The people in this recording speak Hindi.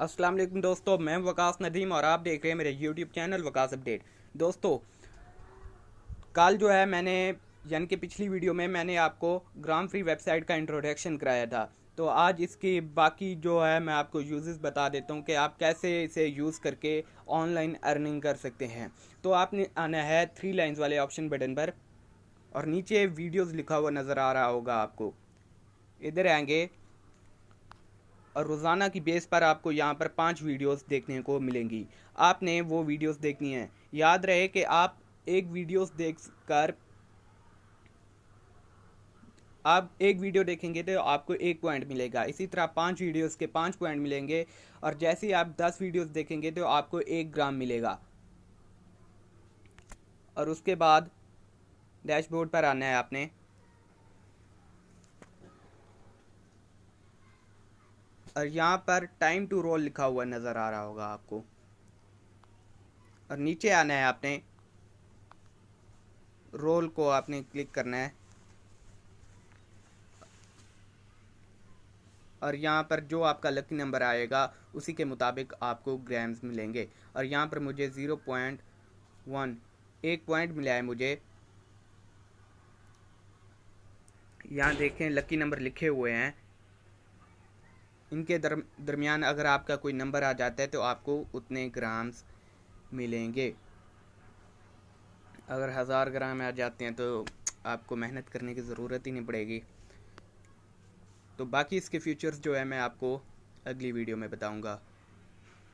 अस्सलाम वालेकुम दोस्तों, मैं वकास नदीम और आप देख रहे हैं मेरे यूट्यूब चैनल वकास अपडेट। दोस्तों, कल जो है मैंने यानी कि पिछली वीडियो में मैंने आपको ग्राम फ्री वेबसाइट का इंट्रोडक्शन कराया था। तो आज इसकी बाकी जो है मैं आपको यूजेस बता देता हूँ कि आप कैसे इसे यूज़ करके ऑनलाइन अर्निंग कर सकते हैं। तो आपने आना है थ्री लाइंस वाले ऑप्शन बटन पर और नीचे वीडियोस लिखा हुआ नज़र आ रहा होगा आपको। इधर आएंगे और रोज़ाना की बेस पर आपको यहाँ पर 5 वीडियोस देखने को मिलेंगी। आपने वो वीडियोस देखनी है। याद रहे कि आप एक वीडियोस देख कर आप एक वीडियो देखेंगे तो आपको 1 पॉइंट मिलेगा। इसी तरह 5 वीडियोस के 5 पॉइंट मिलेंगे और जैसे ही आप 10 वीडियोस देखेंगे तो आपको 1 ग्राम मिलेगा। और उसके बाद डैशबोर्ड पर आना है आपने और यहाँ पर टाइम टू रोल लिखा हुआ नज़र आ रहा होगा आपको। और नीचे आना है आपने, रोल को आपने क्लिक करना है और यहाँ पर जो आपका लकी नंबर आएगा उसी के मुताबिक आपको ग्राम्स मिलेंगे। और यहाँ पर मुझे 0.1 1 पॉइंट मिला है मुझे। यहाँ देखें लकी नंबर लिखे हुए हैं। इनके दरमियान अगर आपका कोई नंबर आ जाता है तो आपको उतने ग्राम्स मिलेंगे। अगर 1000 ग्राम आ जाते हैं तो आपको मेहनत करने की ज़रूरत ही नहीं पड़ेगी। तो बाकी इसके फीचर्स जो है मैं आपको अगली वीडियो में बताऊंगा।